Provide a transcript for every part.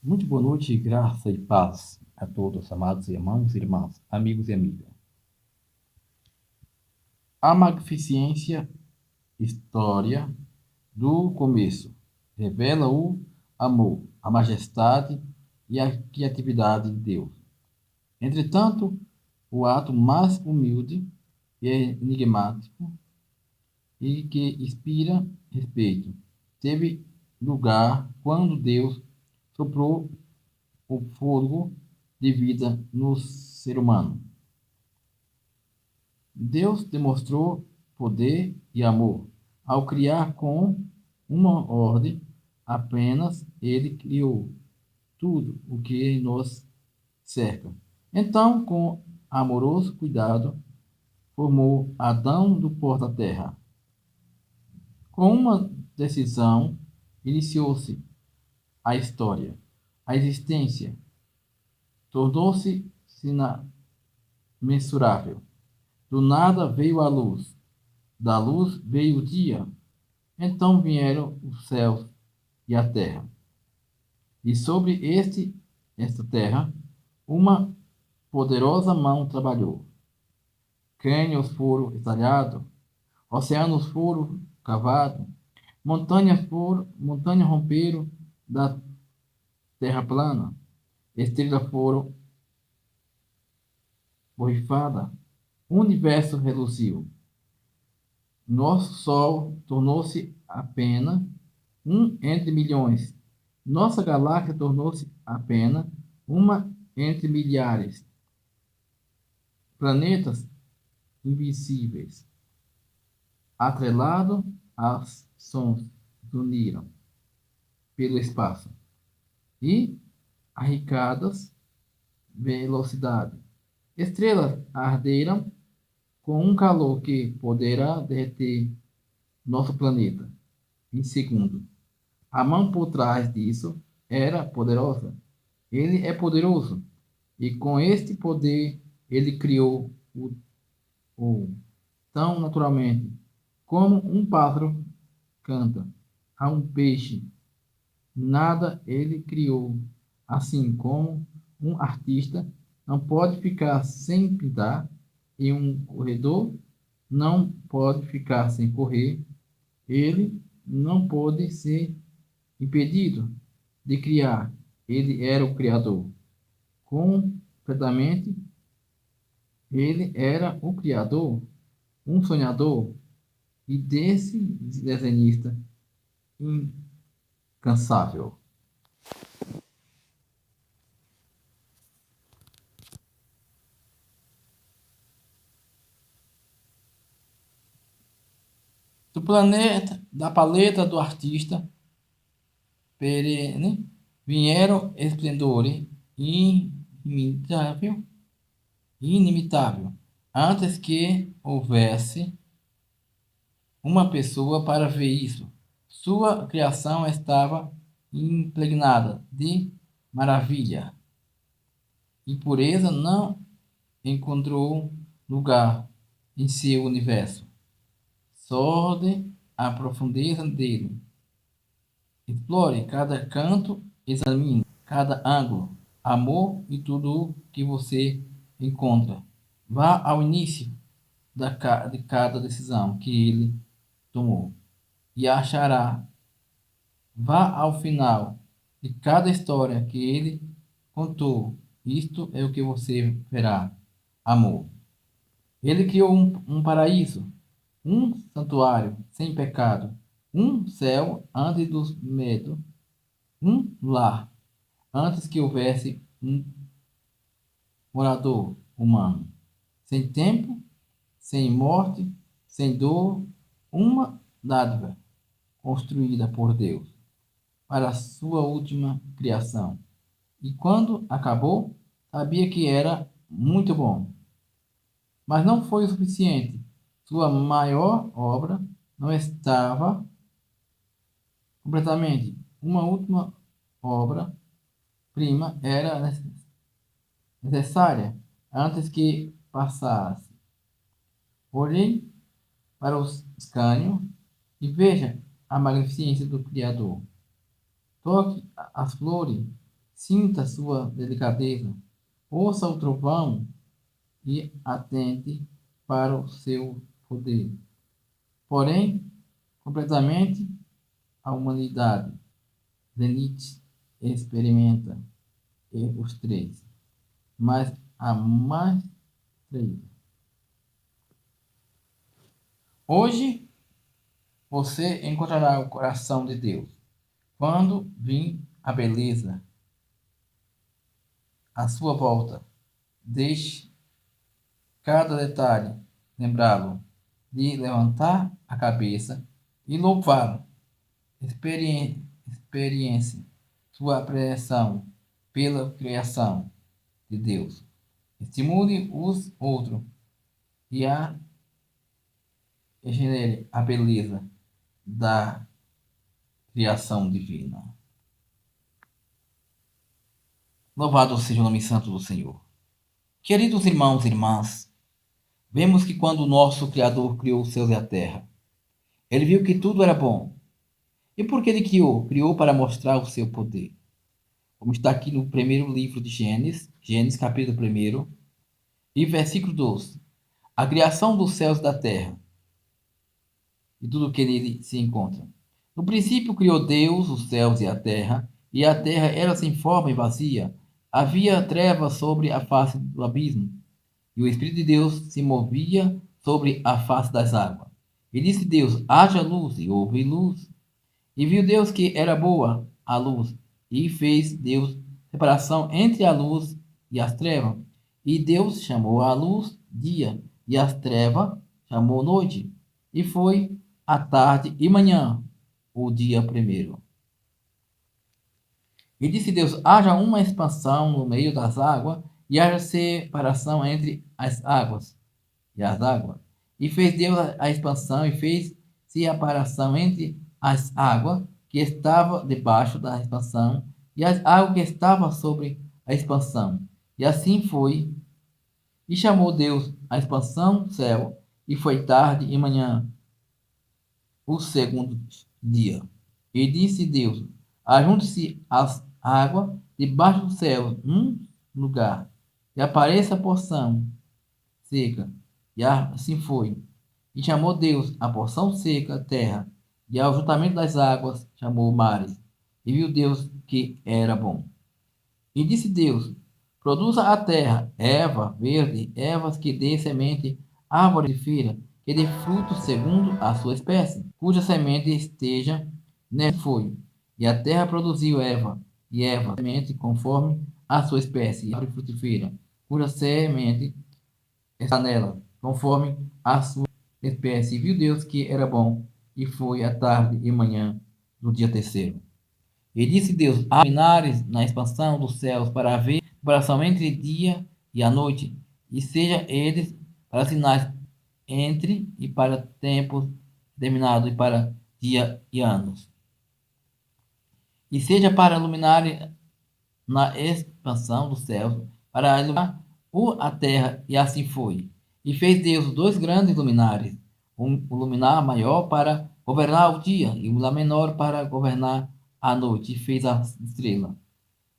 Muito boa noite, graça e paz a todos, amados irmãos e irmãs, amigos e amigas. A magnificência história do começo revela o amor, a majestade e a criatividade de Deus. Entretanto, o ato mais humilde e enigmático e que inspira respeito teve lugar quando Deus soprou o fôlego de vida no ser humano. Deus demonstrou poder e amor ao criar com uma ordem, apenas ele criou tudo o que nos cerca. Então, com amoroso cuidado, formou Adão do pó da terra. Com uma decisão, iniciou-se a história. A existência tornou-se mensurável. Do nada veio a luz, da luz veio o dia. Então vieram os céus e a terra. E sobre esta terra, uma poderosa mão trabalhou. Cânions foram estalhados, oceanos foram cavados, montanhas romperam da terra plana, estrelas foram borrifadas, o universo reluziu. Nosso Sol tornou-se apenas um entre milhões. Nossa galáxia tornou-se apenas uma entre milhares. Planetas invisíveis, atrelados aos sons, uniram pelo espaço e arracadas velocidade. Estrelas arderam com um calor que poderá derreter nosso planeta em segundo. A mão por trás disso era poderosa. Ele é poderoso. E com este poder, ele criou o tão naturalmente como um pássaro canta a um peixe. Nada ele criou. Assim como um artista não pode ficar sem pintar e um corredor não pode ficar sem correr, ele não pode ser impedido de criar. Ele era o Criador. Completamente, ele era o Criador, um sonhador e desse desenhista incansável. Do planeta, da paleta do artista perene, vieram esplendores inimitável, inimitável, antes que houvesse uma pessoa para ver isso. Sua criação estava impregnada de maravilha e pureza não encontrou lugar em seu universo. Sonde a profundeza dele. Explore cada canto, examine cada ângulo, amor e tudo que você encontra. Vá ao início de cada decisão que ele tomou e achará. Vá ao final de cada história que ele contou. Isto é o que você verá. Amor. Ele criou um paraíso, um santuário sem pecado, um céu antes dos medos, um lar antes que houvesse um morador humano, sem tempo, sem morte, sem dor, uma dádiva construída por Deus para a sua última criação. E quando acabou, sabia que era muito bom. Mas não foi o suficiente. Sua maior obra não estava completamente. Uma última obra-prima era necessária antes que passasse. Olhei para o escânio e veja a magnificência do Criador. Toque as flores, sinta sua delicadeza, ouça o trovão e atente para o seu poder. Porém, completamente, a humanidade, Zenith, experimenta os três, mas há mais três. Hoje, você encontrará o coração de Deus. Quando vir a beleza à sua volta, deixe cada detalhe lembrá-lo de levantar a cabeça e louvá-lo. Experiência sua apreensão pela criação de Deus. Estimule os outros e genere a beleza da criação divina. Louvado seja o nome santo do Senhor. Queridos irmãos e irmãs, vemos que quando o nosso Criador criou os céus e a terra, ele viu que tudo era bom. E por que ele criou? Criou para mostrar o seu poder. Como está aqui no primeiro livro de Gênesis, Gênesis capítulo 1, e versículo 12. A criação dos céus e da terra, e tudo que nele se encontra. No princípio criou Deus os céus e a terra era sem forma e vazia. Havia trevas sobre a face do abismo, e o Espírito de Deus se movia sobre a face das águas. E disse Deus, haja luz, e houve luz. E viu Deus que era boa a luz, e fez Deus separação entre a luz e as trevas. E Deus chamou a luz dia, e as trevas chamou noite. E foi a tarde e manhã, o dia primeiro. E disse Deus, haja uma expansão no meio das águas, e haja separação entre as águas e as águas. E fez Deus a expansão, e fez-se a separação entre as águas que estavam debaixo da expansão e as águas que estavam sobre a expansão. E assim foi. E chamou Deus a expansão céu, e foi tarde e manhã, o segundo dia. E disse Deus, ajunte-se as águas debaixo do céu num lugar, e apareça a porção seca. E assim foi. E chamou Deus a porção seca, terra, e ao juntamento das águas chamou mares. E viu Deus que era bom. E disse Deus, produza a terra erva verde, ervas que dê semente, árvore de feira, que dê fruto segundo a sua espécie, cuja semente esteja nele foi. E a terra produziu erva, e erva, semente conforme a sua espécie, e árvore frutífera, cuja semente está nela, conforme a sua espécie. E viu Deus que era bom, e foi a tarde e manhã do dia terceiro. E disse Deus, há luminares na expansão dos céus para haver separação entre dia e a noite, e seja eles para sinais entre e para tempos determinados e para dia e anos. E seja para luminares na expansão dos céus, para iluminar a terra, e assim foi. E fez Deus dois grandes luminares, o luminar maior para governar o dia, e o luminar menor para governar a noite, e fez a estrela.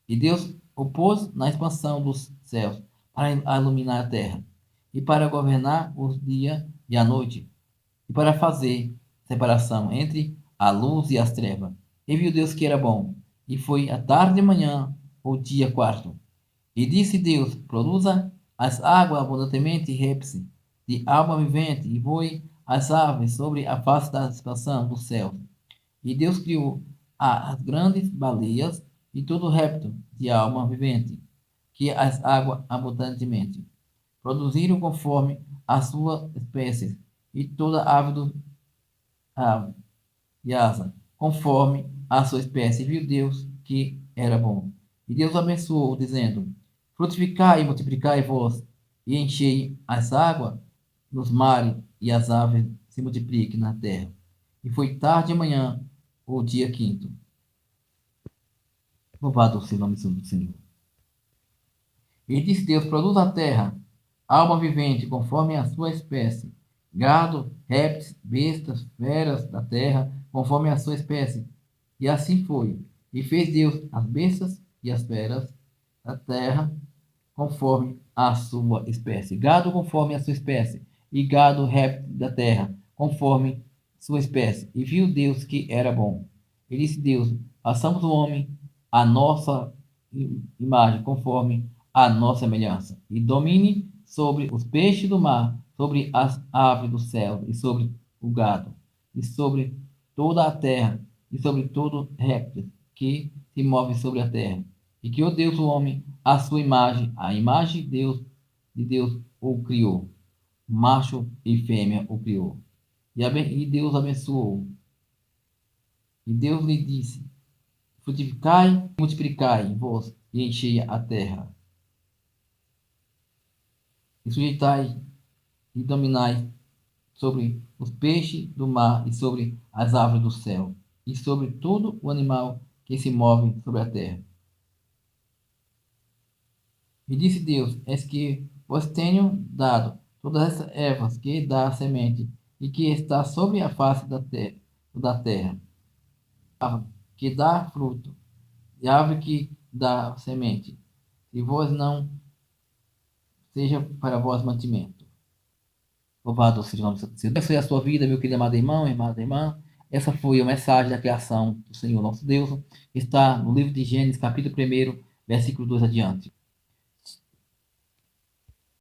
E Deus o pôs na expansão dos céus, para iluminar a terra, e para governar os dias e a noite, e para fazer separação entre a luz e as trevas. E viu Deus que era bom, e foi a tarde e manhã, o dia quarto. E disse Deus, produza as águas abundantemente, e répse de alma vivente, e voe as aves sobre a face da expansão do céu. E Deus criou as grandes baleias e todo réptil de alma vivente, que as águas abundantemente produziram conforme a sua espécie, e toda ave do ave e asa, conforme a sua espécie. E viu Deus que era bom. E Deus abençoou, dizendo, frutificai e multiplicai vós, e enchei as águas nos mares, e as aves se multipliquem na terra. E foi tarde e manhã, o dia quinto. Louvado seja o nome do Senhor. E disse Deus, produz a terra, alma vivente, conforme a sua espécie, gado, répteis, bestas, feras da terra, conforme a sua espécie. E assim foi. E fez Deus as bestas e as feras da terra conforme a sua espécie. Gado conforme a sua espécie, e gado réptil da terra conforme sua espécie. E viu Deus que era bom. E disse Deus: façamos o homem a nossa imagem, conforme a nossa semelhança, e domine sobre os peixes do mar, sobre as aves do céu, e sobre o gado, e sobre toda a terra, e sobre todo réptil que se move sobre a terra. E que o Deus, o homem, a sua imagem, a imagem de Deus o criou, macho e fêmea o criou. E Deus abençoou. E Deus lhe disse: frutificai, multiplicai vos e enchei a terra. E sujeitai e dominai sobre os peixes do mar e sobre as aves do céu e sobre todo o animal que se move sobre a terra. E disse Deus: eis que vos tenho dado todas essas ervas que dá semente e que está sobre a face da terra, árvore que dá fruto e árvore que dá semente, e vós não seja para vós mantimento. Louvado seja o nome do Santo Deus. Essa foi a sua vida, meu querido amado irmão, amada irmã. Essa foi a mensagem da criação do Senhor nosso Deus. Está no livro de Gênesis, capítulo 1, versículo 2 adiante.